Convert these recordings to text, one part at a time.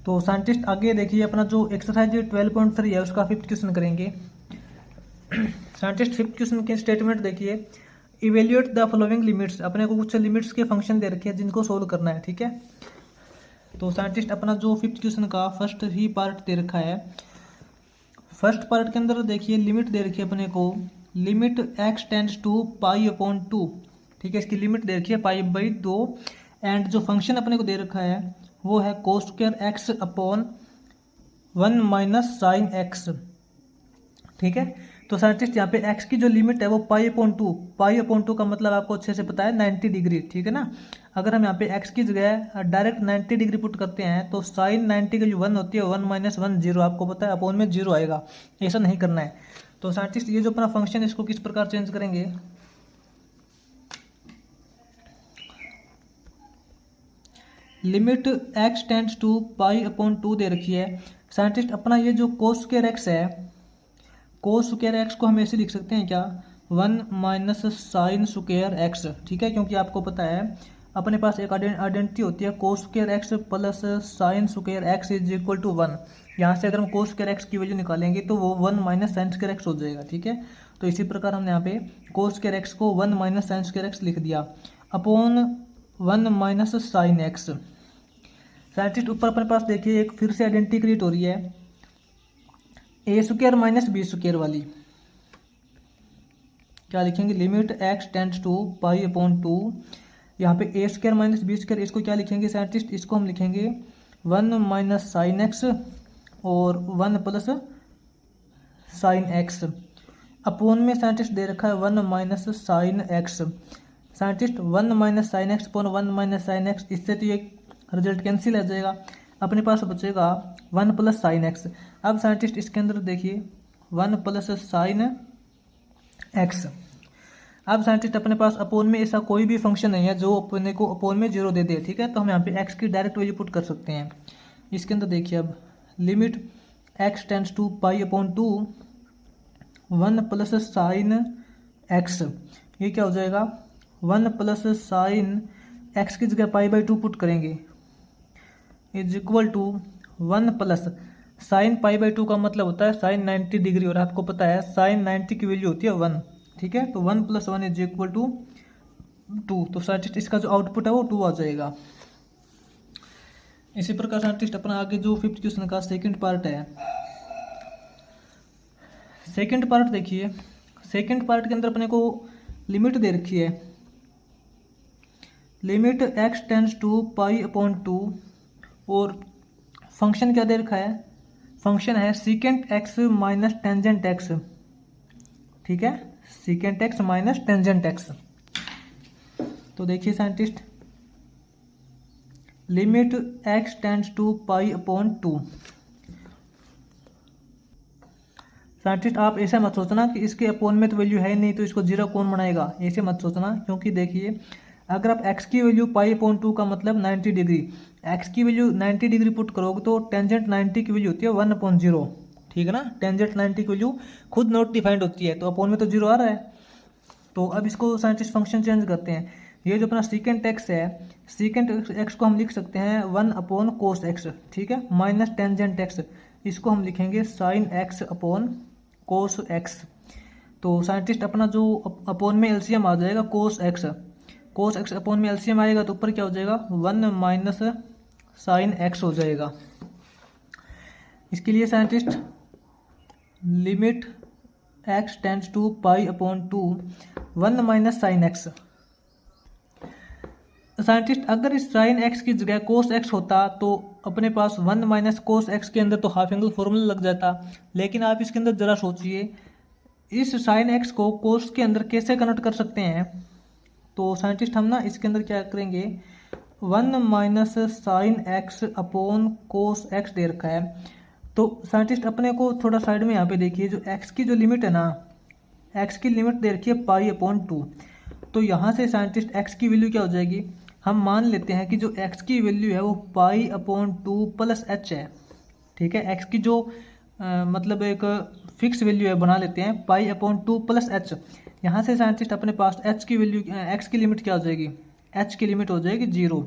तो साइंटिस्ट आगे देखिए अपना जो एक्सरसाइज 12.3 है उसका 5th क्वेश्चन करेंगे। साइंटिस्ट 5th क्वेश्चन के स्टेटमेंट देखिए, इवेल्युएट द फॉलोइंग लिमिट्स। अपने को कुछ लिमिट्स के फंक्शन दे रखे हैं जिनको सोल्व करना है, ठीक है। तो साइंटिस्ट अपना जो 5th क्वेश्चन का फर्स्ट ही पार्ट दे रखा है। फर्स्ट पार्ट के अंदर देखिए लिमिट दे रखी है अपने को, लिमिट x टेंड्स टू π/2, ठीक है। इसकी लिमिट दे रखी है π/2 एंड जो फंक्शन अपने को दे रखा है वो है cos² x upon 1 minus sine x, ठीक है। तो साइंटिस्ट यहाँ पे x की जो लिमिट है वो π/2 का मतलब आपको अच्छे से पता है 90 डिग्री, ठीक है ना। अगर हम यहाँ पे x की जगह डायरेक्ट 90 डिग्री पुट करते हैं तो साइन 90 की जो 1 होती है 1 माइनस 1 0, आपको पता है अपॉन में 0 आएगा, ऐसा नहीं करना है। तो साइंटिस्ट ये जो अपना फंक्शन है इसको किस प्रकार चेंज करेंगे, लिमिट x टेंड्स टू π/2 दे रखी है। साइंटिस्ट अपना ये जो cos² x है, cos² x को हम ऐसे लिख सकते हैं क्या, 1 माइनस sin² x, ठीक है। क्योंकि आपको पता है अपने पास एक आइडेंटिटी होती है cos² x plus sin² x is equal to 1। यहाँ से अगर हम cos² x की वैल्यू निकालेंगे तो वो 1 माइनस sin² x हो जाएगा, ठीक है। तो इसी प्रकार हमने यहाँ पे cos² x को 1 माइनस sin² x लिख दिया upon 1 minus sin x। Scientist ऊपर अपने पास देखिए एक फिर से आइडेंटिटी क्रिएट हो रही है a² माइनस b² वाली। क्या लिखेंगे, लिमिट x टेंड्स टू π/2, यहाँ पे a² माइनस b², इसको क्या लिखेंगे साइंटिस्ट, इसको हम लिखेंगे 1 माइनस साइन एक्स और 1 प्लस साइन एक्स। अपोन में साइंटिस्ट दे रखा है 1 minus sine x. Scientist 1 minus sine x upon 1 minus sine x, इससे तो ये रिजल्ट कैंसिल आ जाएगा, अपने पास बचेगा 1 प्लस साइन एक्स। अब साइंटिस्ट इसके अंदर देखिए 1 प्लस साइन एक्स। अब साइंटिस्ट अपने पास अपोन में ऐसा कोई भी फंक्शन नहीं है जो अपने को अपोन में 0 दे दे, ठीक है। तो हम यहाँ पे x की डायरेक्ट वैल्यू पुट कर सकते हैं। इसके अंदर देखिए अब limit x tends to π/2 1 plus sine x, ये क्या हो जाएगा 1 प्लस साइन एक्स की जगह π/2 पुट करेंगे is equal to 1 plus sine π/2 का मतलब होता है साइन 90 डिग्री, और आपको पता है साइन 90 की वैल्यू होती है 1, ठीक है। तो 1 प्लस 1 इज इक्वल टू 2। तो साइंटिस्ट इसका जो आउटपुट है वो 2 आ जाएगा। इसी प्रकार साइंटिस्ट अपना आगे जो 5th क्वेश्चन का सेकंड पार्ट है, सेकंड पार्ट देखिए। सेकंड पार्ट के अंदर अपने को लिमिट दे रखी है, लिमिट x टेंड्स टू π/2 और फंक्शन क्या दे रखा है, फंक्शन है secant x minus tangent x, ठीक है, secant x minus tangent x। तो देखिए scientist limit x tends to π/2। Scientist आप ऐसे मत सोचना कि इसके अपोन में तो वैल्यू है नहीं तो इसको 0 कौन बनाएगा, ऐसे मत सोचना। क्योंकि देखिए अगर आप x की वैल्यू π/2 का मतलब 90 डिग्री, x की वैल्यू 90 डिग्री पुट करोगे तो टेंजेंट 90 की वैल्यू होती है 1/0, ठीक है ना। टेंजेंट 90 की वैल्यू खुद नॉट डिफाइंड होती है, तो अपोन में तो 0 आ रहा है। तो अब इसको साइंटिस्ट फंक्शन चेंज करते हैं। ये जो अपना सीकेंट x है, सीकेंट x को हम लिख सकते हैं 1/cos x, ठीक है, माइनस टेंजेंट x, इसको हम लिखेंगे sine x upon cos x। तो साइंटिस्ट अपना जो अपोन में एलसीएम आ जाएगा cos x अपोन में एलसीएम आएगा तो ऊपर क्या हो जाएगा 1 माइनस साइन x हो जाएगा। इसके लिए scientist limit x tends to π/2 1 minus sine x. Scientist अगर इस साइन एक्स की जगह cos x होता तो अपने पास 1 माइनस cos x के अंदर तो हाफ एंगल फॉर्मूला लग जाता। लेकिन आप इसके अंदर जरा सोचिए इस साइन x को cos के अंदर कैसे कन्वर्ट कर सकते हैं। तो साइंटिस्ट हम ना इसके अंदर क्या करेंगे 1 minus sine x upon cos x दे रखा है। तो साइंटिस्ट अपने को थोड़ा साइड में यहाँ पे देखिए जो x की जो लिमिट है ना, x की लिमिट दे रखी है π/2। तो यहाँ से साइंटिस्ट x की वैल्यू क्या हो जाएगी, हम मान लेते हैं कि जो x की वैल्यू है वो π/2 प्लस h है, ठीक है। x की जो मतलब एक फिक्स वैल्यू है बना लेते हैं π/2 प्लस h। यहाँ से साइंटिस्ट अपने पास h की वैल्यू x की लिमिट क्या हो जाएगी, h की लिमिट हो जाएगी 0,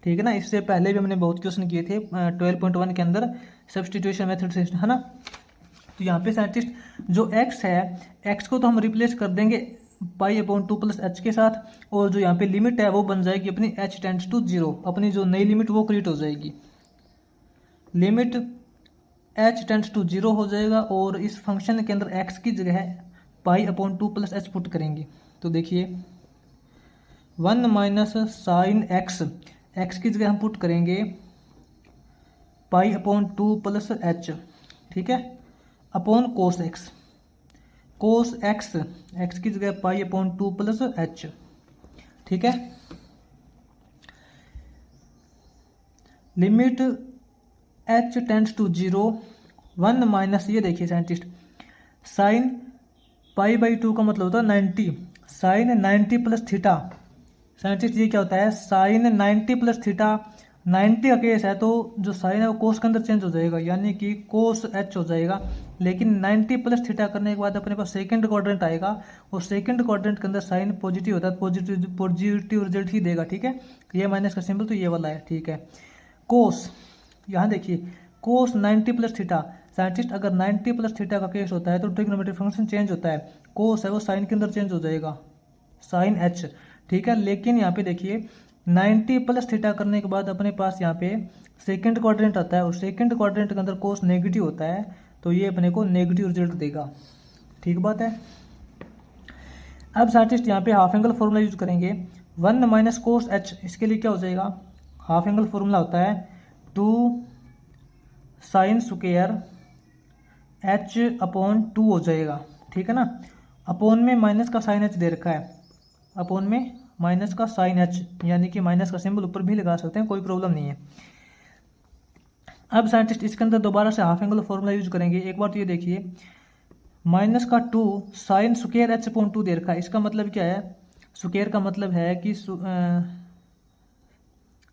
ठीक है ना। इससे पहले भी हमने बहुत क्वेश्चन किए थे 12.1 के अंदर सब्स्टिट्यूशन मेथड से, है ना। तो यहाँ पे साइंटिस्ट जो x है, x को तो हम रिप्लेस कर देंगे π/2 प्लस h के साथ, और जो यहाँ पे लिमिट है वो बन जाएगी अपनी h टेंड्स टू 0, अपनी जो नई लिमिट वो क्रिएट हो जाएगी, लिमिट h टेंड्स टू 0 हो जाएगा। और इस फंक्शन के अंदर x की जगह π/2 प्लस h पुट करेंगे। तो देखिए 1 माइनस साइन x की जगह हम पुट करेंगे π/2 प्लस h, ठीक है, अपॉन कोस x की जगह π/2 प्लस h, ठीक है। Limit h tends to 0, 1 minus, ये देखिए साइंटिस्ट, साइन π/2 का मतलब होता है 90, साइन 90 प्लस थीटा। साइंटिस्ट ये क्या होता है, साइन 90 प्लस थीटा, 90 का केस है तो जो साइन है वो कोस के अंदर चेंज हो जाएगा, यानी कि कोस h हो जाएगा। लेकिन 90 प्लस थीटा करने के बाद अपने पास सेकंड क्वाड्रेंट आएगा, और सेकंड क्वाड्रेंट के अंदर साइन पॉजिटिव होता है, पॉजिटिव रिजल्ट ही देगा, ठीक है। ये माइनस का सिंबल तो ये वाला है, ठीक है। कोस, यहाँ देखिए कोस 90 प्लस थीटा, साइंटिस्ट अगर 90 प्लस थीटा का केस होता है तो ट्रिग्नोमेट्रिक फंक्शन चेंज होता है, कोस है वो साइन के अंदर चेंज हो जाएगा, साइन h, ठीक है। लेकिन यहाँ पे देखिए 90 प्लस थीटा करने के बाद अपने पास यहाँ पे सेकंड क्वाड्रेंट आता है, और सेकंड क्वाड्रेंट के अंदर कोस नेगेटिव होता है, तो ये अपने को नेगेटिव रिजल्ट देगा, ठीक बात है। अब साइंटिस्ट यहाँ पे हाफ एंगल फॉर्मूला यूज करेंगे, 1 माइनस कोस h, इसके लिए क्या हो जाएगा, हाफ एंगल फॉर्मूला होता है 2 साइन स्क्वायर h/2 हो जाएगा, ठीक है ना। अपोन में माइनस का साइन h दे रखा है, अपोन में माइनस का साइन h, यानी कि माइनस का सिंबल ऊपर भी लगा सकते हैं, कोई प्रॉब्लम नहीं है। अब साइंटिस्ट इसके अंदर दोबारा से हाफ एंगल फॉर्मूला यूज करेंगे। एक बार तो ये देखिए माइनस का 2 साइन स्क्वायर h/2 दे रखा है, इसका मतलब क्या है, स्क्वायर का मतलब है कि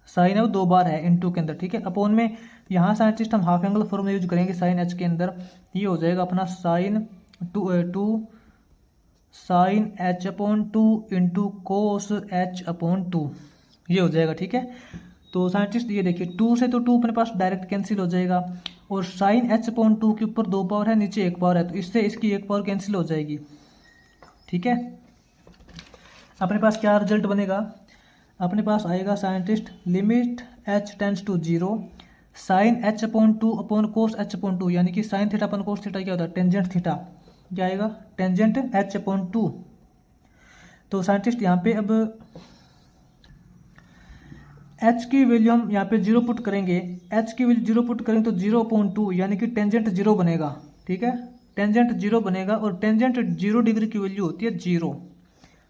साइन है वो 2 बार है इनटू के अंदर, ठीक है। अपोन में यहाँ साइंटिस्ट हम हाफ एंगल फॉर्मूला यूज करेंगे साइन h के अंदर, ये हो जाएगा अपना sign 2 sign h/2 into cos h/2, ये हो जाएगा, ठीक है। तो साइंटिस्ट ये देखिए 2 से तो 2 अपने पास डायरेक्ट कैंसिल हो जाएगा, और साइन h/2 के ऊपर 2 पावर है, नीचे 1 पावर है, तो इससे इसकी 1 पावर कैंसिल हो जाएगी, ठीक है। अपने पास क्या रिजल्ट बनेगा, अपने पास आएगा scientist limit h tends to 0, sine h/2 upon cos h/2, यानी कि sine theta upon cos theta क्या होता है, टेंजेंट थीटा, क्या आएगा, टेंजेंट h/2। तो साइंटिस्ट यहाँ पे अब h की वैल्यू हम यहाँ पे 0 पुट करेंगे, h की वैल्यू 0 पुट करेंगे तो 0/2, यानी कि टेंजेंट 0 बनेगा, ठीक है, टेंजेंट 0 बनेगा, और टेंजेंट 0 डिग्री की वैल्यू होती है 0,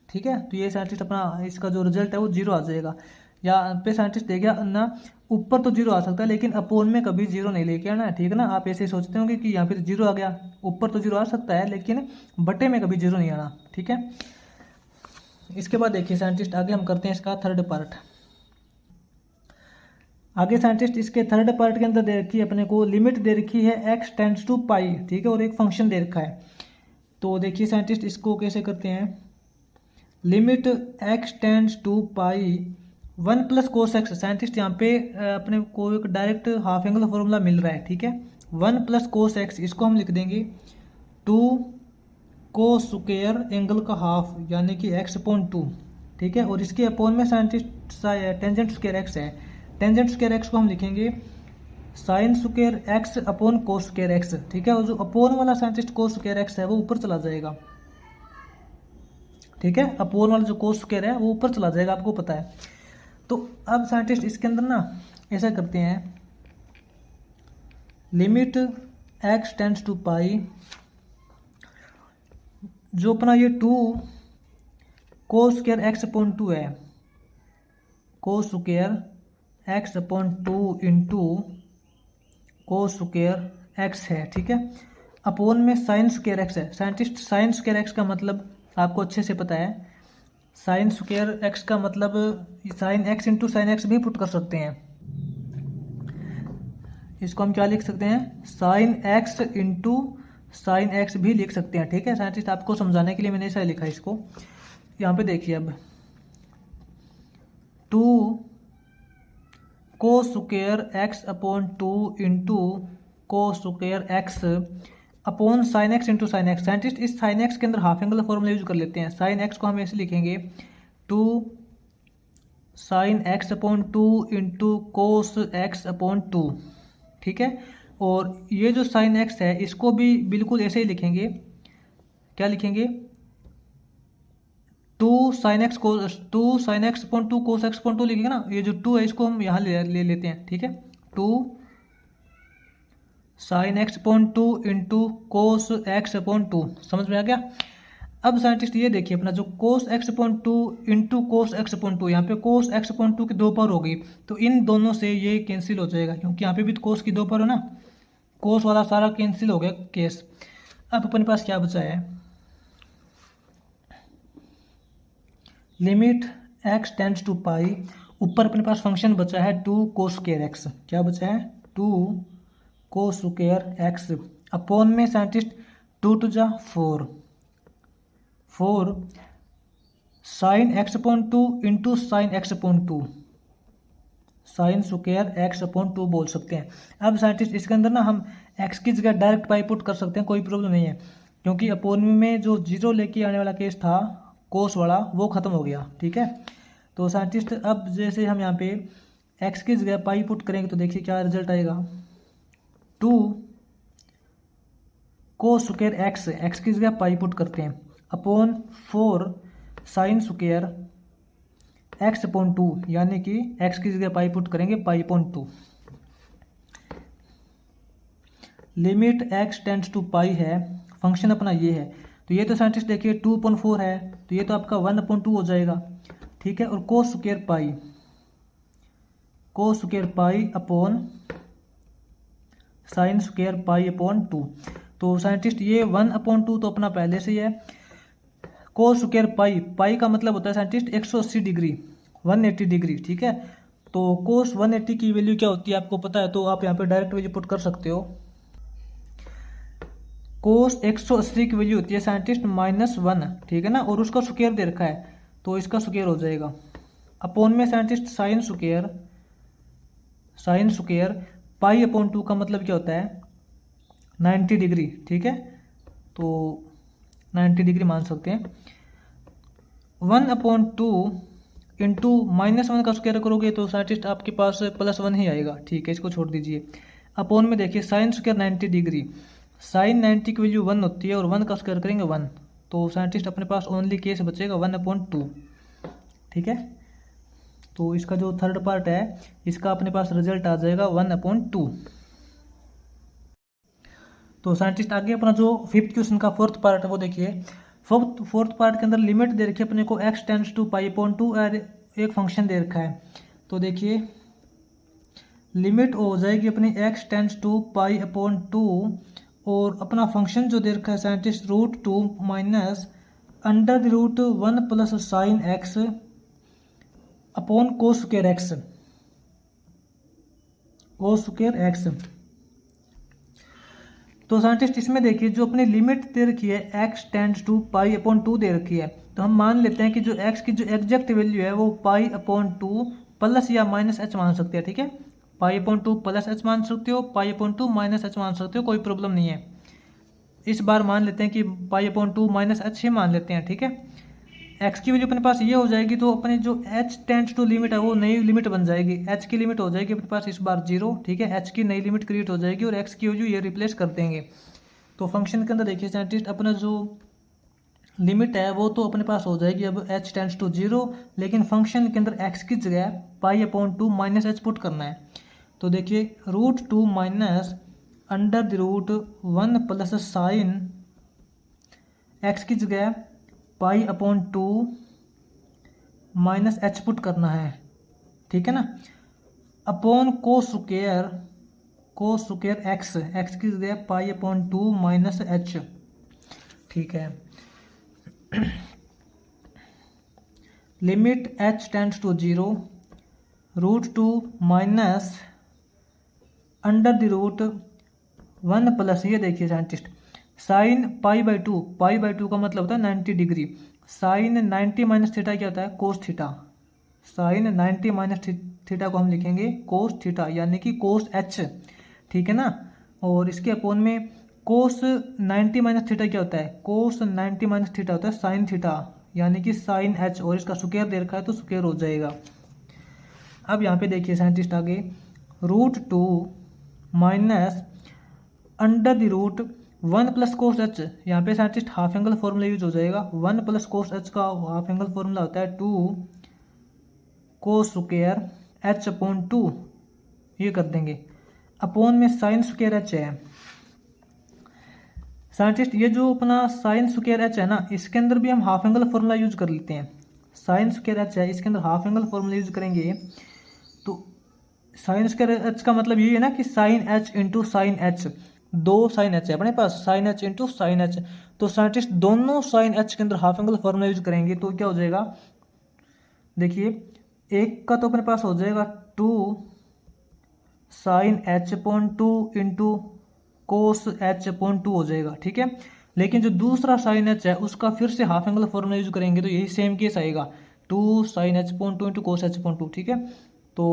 ठीक है। तो ये साइंटिस्ट अपना इसका जो रिजल्ट है वो 0 आ जाएगा। यहाँ पे साइंटिस्ट देखेगा ना, ऊपर तो 0 आ सकता है लेकिन अपोन में कभी 0 नहीं लेके आना है, ठीक है ना। आप ऐसे सोचते होंगे कि यहाँ पे 0 आ गया, ऊपर तो 0 आ सकता है लेकिन बटे में कभी 0 नहीं आना, ठीक है। इसके बाद देखिए साइंटिस्ट आगे हम करते हैं इसका थर्ड पार्ट। आगे साइंटिस्ट इसके थर्ड पार्ट के अंदर दे रखी है अपने को लिमिट दे रखी है x टेंड्स टू पाई, ठीक है, और एक फंक्शन दे रखा है। तो देखिए साइंटिस्ट इसको कैसे करते हैं, limit x tends to pi 1 plus cos x, scientist यहाँ पे अपने को एक डायरेक्ट हाफ एंगल फॉर्मूला मिल रहा है, ठीक है, 1 प्लस कोस एक्स, इसको हम लिख देंगे 2 कोस स्क्वायर एंगल का हाफ, यानी कि x/2, ठीक है। और इसके अपोन में साइंटिस्ट टेंजेंट स्क्वायर एक्स है, टेंजेंट स्क्वायर एक्स को हम लिखेंगे sign square x upon cos square x, ठीक है। और जो अपोन वाला साइंटिस्ट कोस स्क्वायर एक्स है वो ऊपर चला जाएगा, ठीक है, अपोन वाला जो कोस स्क्वायर है वो ऊपर चला जाएगा, आपको पता है। तो अब साइंटिस्ट इसके अंदर ना ऐसा करते हैं, लिमिट x टेंड्स टू पाई, जो अपना ये 2 कोस स्क्वायर x/2 है, cos square x/2 into cos square x है, ठीक है, अपोन में साइन स्क्वायर एक्स है। साइंटिस्ट साइन स्क्वायर एक्स का मतलब आपको अच्छे से पता है, साइन स्क्वायर एक्स का मतलब sine x into sine x भी पुट कर सकते हैं, इसको हम क्या लिख सकते हैं, sine x into sine x भी लिख सकते हैं, ठीक है। साइंटिस्ट आपको समझाने के लिए मैंने ऐसा लिखा है इसको। यहाँ पे देखिए अब 2 को स्क्वायर एक्स अपॉन 2 इंटू को square x upon sine x into sine x. Scientist इस साइन एक्स के अंदर हाफ एंगल फॉर्मूला यूज कर लेते हैं। साइन एक्स को हम ऐसे लिखेंगे 2 sign x upon 2 into cos x upon 2, ठीक है। और ये जो साइन एक्स है इसको भी बिल्कुल ऐसे ही लिखेंगे, क्या लिखेंगे 2 sign x upon 2 cos x upon 2 लिखेंगे ना। ये जो 2 है इसको हम यहाँ ले लेते हैं, ठीक है। 2 sign x upon 2 into cos x upon 2, समझ में आ गया। अब साइंटिस्ट ये देखिए अपना जो cos x upon 2 into cos x upon 2, यहाँ पे कोस एक्स अपॉन 2 की 2 पावर हो गई, तो इन दोनों से ये कैंसिल हो जाएगा क्योंकि यहाँ पे भी तो कोस की 2 पावर है ना। कोस वाला सारा कैंसिल हो गया केस। अब अपने पास क्या बचा है, लिमिट एक्स टेंड्स टू पाई, ऊपर अपने पास फंक्शन बचा है 2 कोस स्क्वायर एक्स। क्या बचा है 2 कोस स्क्वायर एक्स अपॉन में साइंटिस्ट 2 टू जा 4 sign x upon 2 into sine x upon 2, sign square x upon 2 बोल सकते हैं। अब साइंटिस्ट इसके अंदर ना हम एक्स की जगह डायरेक्ट पाई पुट कर सकते हैं, कोई प्रॉब्लम नहीं है क्योंकि अपॉन में जो जीरो लेके आने वाला केस था कोस वाला वो खत्म हो गया, ठीक है। तो साइंटिस्ट अब जैसे हम यहाँ पे एक्स की जगह पाई पुट करेंगे तो देखिए क्या रिजल्ट आएगा, 2 कोस स्क्वायर एक्स की जगह पाई पुट करते हैं upon 4 sine square x upon 2, यानी कि एक्स की जगह पाई पुट करेंगे pi upon 2। Limit x tends to pi है, फंक्शन अपना ये है। तो ये तो साइंटिस्ट देखिए 2/4 है, तो ये तो आपका 1/2 हो जाएगा, ठीक है। और cos square pi upon sine square pi upon 2। तो साइंटिस्ट ये 1/2 तो अपना पहले से ही है। कोस स्क्वायर पाई का मतलब होता है साइंटिस्ट 180 डिग्री, 180 डिग्री, ठीक है। तो कोस 180 की वैल्यू क्या होती है आपको पता है, तो आप यहाँ पे डायरेक्ट वैल्यू पुट कर सकते हो। कोस 180 की वैल्यू होती है साइंटिस्ट -1, ठीक है ना, और उसका स्क्वायर दे रखा है तो इसका स्क्वायर हो जाएगा अपॉन में scientist sine square pi upon 2 का मतलब क्या होता है 90 डिग्री, ठीक है। तो 90 डिग्री मान सकते हैं। 1/2 इंटू -1 का स्क्वायर करोगे तो साइंटिस्ट आपके पास +1 ही आएगा, ठीक है, इसको छोड़ दीजिए। अपॉन में देखिए साइन स्क्वायर 90 डिग्री, साइन 90 की वैल्यू 1 होती है और 1 का स्क्वायर करेंगे 1, तो साइंटिस्ट अपने पास ओनली केस बचेगा 1/2, ठीक है। तो इसका जो थर्ड पार्ट है इसका अपने पास रिजल्ट आ जाएगा 1/2। तो साइंटिस्ट आगे अपना जो 5th क्वेश्चन का 4th पार्ट है वो देखिए। फोर्थ पार्ट के अंदर लिमिट दे रखी है अपने को x tends to pi upon 2 और एक फंक्शन दे रखा है। तो देखिए लिमिट हो जाएगी अपनी x tends to pi upon 2 और अपना फंक्शन जो दे रखा है scientist √2 minus √1 plus sine x upon cos square x. तो साइंटिस्ट इसमें देखिए जो अपनी लिमिट दे रखी है x tends to pi upon 2 दे रखी है, तो हम मान लेते हैं कि जो x की जो एग्जैक्ट वैल्यू है वो पाई अपॉन 2 प्लस या माइनस h मान सकते हैं, ठीक है। पाई अपॉन 2 प्लस h मान सकते हो, पाई अपॉन 2 माइनस h मान सकते हो, कोई प्रॉब्लम नहीं है। इस बार मान लेते हैं कि पाई अपॉन 2 माइनस h ही मान लेते हैं, ठीक है। x की वैल्यू अपने पास ये हो जाएगी तो अपने जो h टेंड्स टू लिमिट है वो नई लिमिट बन जाएगी। h की लिमिट हो जाएगी अपने पास इस बार 0, ठीक है। h की नई लिमिट क्रिएट हो जाएगी और x की वैल्यू ये रिप्लेस कर देंगे। तो फंक्शन के अंदर देखिए साइंटिस्ट अपना जो लिमिट है वो तो अपने पास हो जाएगी अब h टेंड्स टू 0, लेकिन फंक्शन के अंदर x की जगह पाई अपॉन 2 माइनस h पुट करना है। तो देखिए √2 माइनस √1 प्लस साइन x की जगह पाई अपॉन 2 माइनस h पुट करना है, ठीक है ना, अपॉन कोस स्क्वायर x की जगह पाई अपॉन 2 माइनस h, ठीक है। Limit h tends to 0 √2 minus √1 plus ये देखिए साइंटिस्ट साइन पाई/2 का मतलब होता है 90 डिग्री। साइन 90 माइनस थीटा क्या होता है cos theta, sine 90 minus theta को हम लिखेंगे कोस थीटा यानी कि कोस एच, ठीक है ना। और इसके अपोन में कोस 90 माइनस थीटा क्या होता है, कोस 90 माइनस थीटा होता है साइन थीटा यानी कि साइन एच, और इसका स्क्वायर दे रखा है तो स्क्वायर हो जाएगा। अब यहाँ पे देखिए साइंटिस्ट आगे √2 minus under the root 1 plus cos H, यहाँ पे scientist half angle formula use हो जाएगा। 1 प्लस कोस एच का हाफ एंगल फॉर्मूला होता है 2 कोस स्क्वायर एच अपॉन 2, ये कर देंगे। अपोन में साइन स्क्वायर एच है साइंटिस्ट, ये जो अपना साइन स्क्वायर एच है ना, इसके अंदर भी हम हाफ एंगल फॉर्मूला यूज कर लेते हैं। साइन स्क्वायर एच है, इसके अंदर हाफ एंगल फॉर्मूला यूज करेंगे तो साइन स्क्वायर एच का मतलब ये है ना कि sine h into sine h, दो साइन एच है अपने पास, sine h into sine h. तो साइंटिस्ट दोनों साइन एच के अंदर हाफ एंगल फॉर्मूला यूज करेंगे तो क्या हो जाएगा, देखिए एक का तो अपने पास हो जाएगा 2 sine H upon 2 into cos H upon 2 हो जाएगा, ठीक है। लेकिन जो दूसरा साइन एच है उसका फिर से हाफ एंगल फॉर्मूला यूज करेंगे तो यही सेम केस आएगा 2 sine H upon 2 into cos H upon 2, ठीक है। तो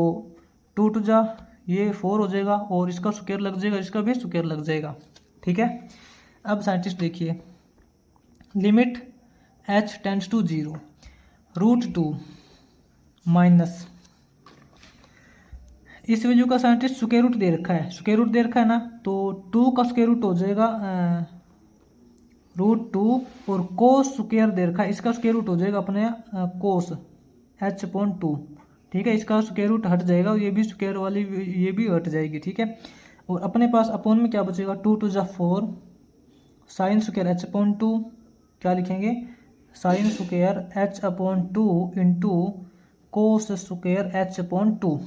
2 टू जा ये 4 हो जाएगा और इसका स्क्वायर लग जाएगा, इसका भी स्क्वायर लग जाएगा, ठीक है। अब साइंटिस्ट देखिए limit h tends to 0 √2 minus इस वैल्यू का साइंटिस्ट स्क्वायर रूट दे रखा है, स्क्वायर रूट दे रखा है ना, तो 2 का स्क्वायर रूट हो जाएगा √2 और कोस स्क्वायर दे रखा है, इसका स्क्वायर रूट हो जाएगा अपने कोस h अपॉन 2, ठीक है। इसका स्क्वायर रूट हट जाएगा और ये भी स्क्वायर वाली ये भी हट जाएगी, ठीक है। और अपने पास अपोन में क्या बचेगा 2 टू जा 4 साइन स्क्वायर एच अपॉन 2, क्या लिखेंगे sine square H upon 2 into cos square H upon 2।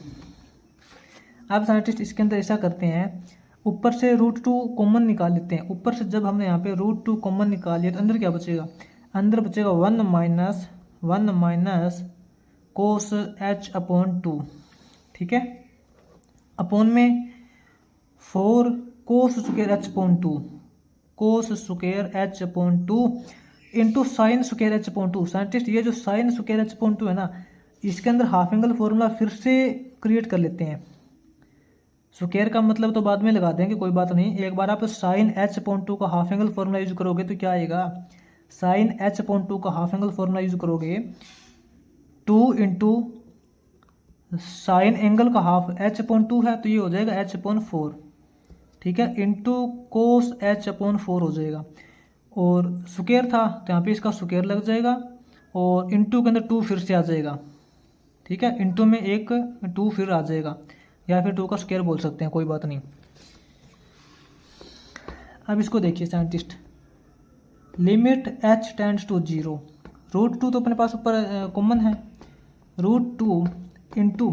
अब साइंटिस्ट इसके अंदर ऐसा करते हैं, ऊपर से √2 कॉमन निकाल लेते हैं। ऊपर से जब हमने यहाँ पे √2 कॉमन निकाल लिया तो अंदर क्या बचेगा, अंदर बचेगा 1 माइनस कोस एच अपॉन 2, ठीक है। अपोन में 4 cos square H upon 2, cos square H upon 2 into sine square H upon 2। Scientist ये जो साइन स्क्वायर एच अपॉन 2 है ना, इसके अंदर हाफ एंगल फॉर्मूला फिर से क्रिएट कर लेते हैं। स्क्वायर का मतलब तो बाद में लगा देंगे, कोई बात नहीं। एक बार आप साइन एच अपॉन 2 का हाफ एंगल फॉर्मूला यूज करोगे तो क्या आएगा, साइन एच अपॉन 2 का हाफ एंगल फॉर्मूला यूज करोगे 2 इंटू साइन एंगल का हाफ एच अपॉन 2 है तो ये हो जाएगा एच अपॉन 4, ठीक है, इंटू कोस एच अपॉन 4 हो जाएगा। और स्क्वायर था तो यहाँ पे इसका स्क्वायर लग जाएगा और इंटू के अंदर 2 फिर से आ जाएगा, ठीक है। इंटू में एक 2 फिर आ जाएगा या फिर 2 का स्क्वायर बोल सकते हैं, कोई बात नहीं। अब इसको देखिए scientist limit h tends to 0 √2 तो अपने पास ऊपर कॉमन है, √2 इंटू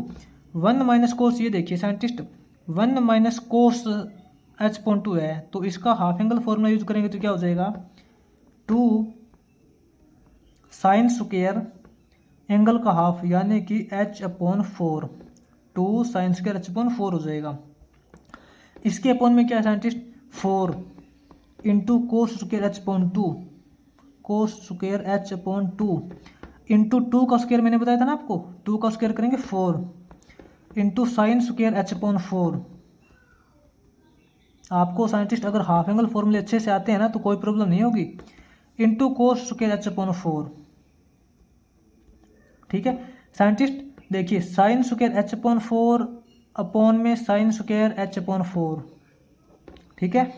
1 माइनस कोस, ये देखिए scientist 1 minus cos H upon 2 है तो इसका हाफ एंगल फॉर्मूला यूज करेंगे तो क्या हो जाएगा 2 साइन स्क्वायर एंगल का हाफ यानी कि h upon 4, 2 sine square H upon 4 हो जाएगा। इसके अपॉन में क्या है scientist 4 into cos square H upon 2, cos square H upon 2 into 2 का स्क्वायर मैंने बताया था ना आपको, 2 का स्क्वायर करेंगे 4 into sine square H upon 4। आपको साइंटिस्ट अगर हाफ एंगल फॉर्मूले अच्छे से आते हैं ना तो कोई प्रॉब्लम नहीं होगी, into cos square H upon 4, ठीक है। साइंटिस्ट देखिए sine square H upon 4 upon में साइन स्क्वायर एच अपॉन 4, ठीक है।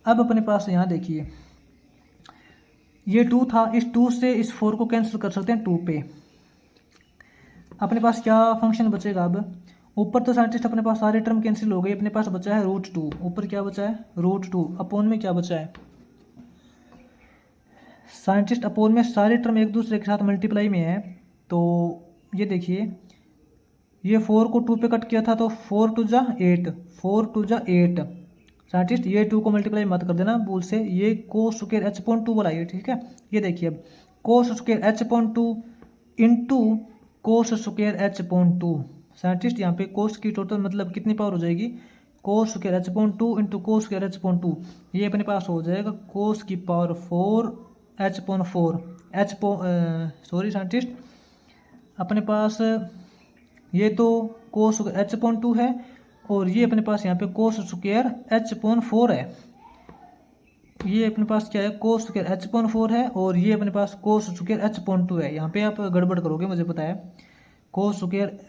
अब अपने पास यहाँ देखिए ये 2 था, इस 2 से इस 4 को कैंसिल कर सकते हैं 2 पे। अपने पास क्या फंक्शन बचेगा, अब ऊपर तो साइंटिस्ट अपने पास सारे टर्म कैंसिल हो गए, अपने पास बचा है √2, ऊपर क्या बचा है √2, अपॉन में क्या बचा है साइंटिस्ट, अपॉन में सारे टर्म एक दूसरे के साथ मल्टीप्लाई में है। तो ये देखिए ये 4 को 2 पे कट किया था तो 4 टू जा 8 साइंटिस्ट ये 2 को मल्टीप्लाई मत कर देना भूल से, ये कोस स्क्वायर एच अपॉन 2 बनाइए, ठीक है। ये देखिए अब cos square H upon 2 into cos square H upon 2। Scientist यहाँ पे कोस की टोटल मतलब कितनी पावर हो जाएगी, cos square H upon 2 into cos square H upon 2, ये अपने पास हो जाएगा कोस की power 4 H upon 4 sorry scientist अपने पास ये तो कोस एच अपॉन 2 है, और ये अपने पास यहाँ पे कोस स्क्वायर एच अपॉन 4 है। ये अपने पास क्या है, कोस स्क्वायर एच अपॉन 4 है, और ये अपने पास कोस स्क्वायर एच अपॉन 2 है। यहाँ पे आप गड़बड़ करोगे, मुझे पता है, कोस स्क्वायर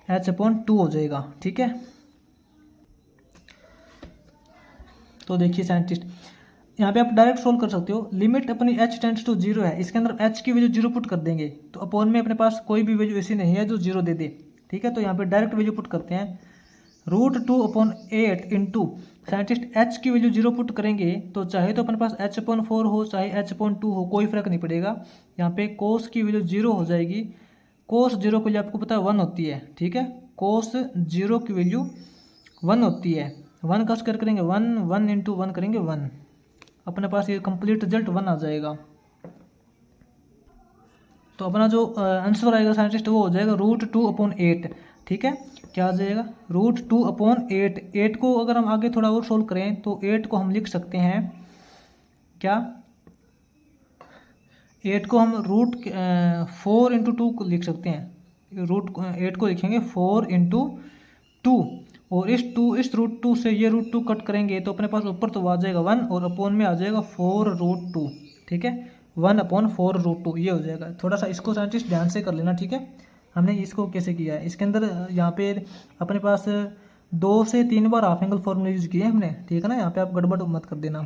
एच अपॉन 2 हो जाएगा, ठीक है। तो देखिए साइंटिस्ट, यहाँ पे आप डायरेक्ट सोल्व कर सकते हो। लिमिट अपनी h टेंड्स टू 0 है, इसके अंदर h की वैल्यू 0 पुट कर देंगे, तो अपॉन में अपने पास कोई भी वैल्यू ऐसी नहीं है जो 0 दे दे, ठीक है। तो यहाँ पे डायरेक्ट वैल्यू पुट करते हैं, √2/8 इंटू साइंटिस्ट h की वैल्यू 0 पुट करेंगे, तो चाहे तो अपने पास h अपॉन 4 हो चाहे h अपॉन 2 हो, कोई फर्क नहीं पड़ेगा। यहाँ पे कोस की वैल्यू 0 हो जाएगी। कोस 0 की वैल्यू आपको पता है 1 होती है, ठीक है। कोस 0 की वैल्यू 1 होती है। 1 का स्क्वायर करेंगे 1, 1 इंटू 1 करेंगे 1, अपने पास ये कंप्लीट रिजल्ट 1 आ जाएगा। तो अपना जो आंसर आएगा साइंटिस्ट वो हो जाएगा √2/8, ठीक है। क्या आ जाएगा, √2/8। 8 को अगर हम आगे थोड़ा और सोल्व करें तो 8 को हम लिख सकते हैं क्या, 8 को हम √4 इंटू 2 को लिख सकते हैं। √8 को लिखेंगे 4 इंटू 2, और इस √2 से ये √2 कट करेंगे तो अपने पास ऊपर तो आ जाएगा 1, और अपॉन में आ जाएगा 4√2, ठीक है। 1/4√2 ये हो जाएगा। थोड़ा सा इसको साइंटिस्ट ध्यान से कर लेना, ठीक है। हमने इसको कैसे किया है, इसके अंदर यहाँ पे अपने पास 2 से 3 बार हाफ एंगल फॉर्मूला यूज किए हमने, ठीक है ना। यहाँ पे आप गड़बड़ मत कर देना।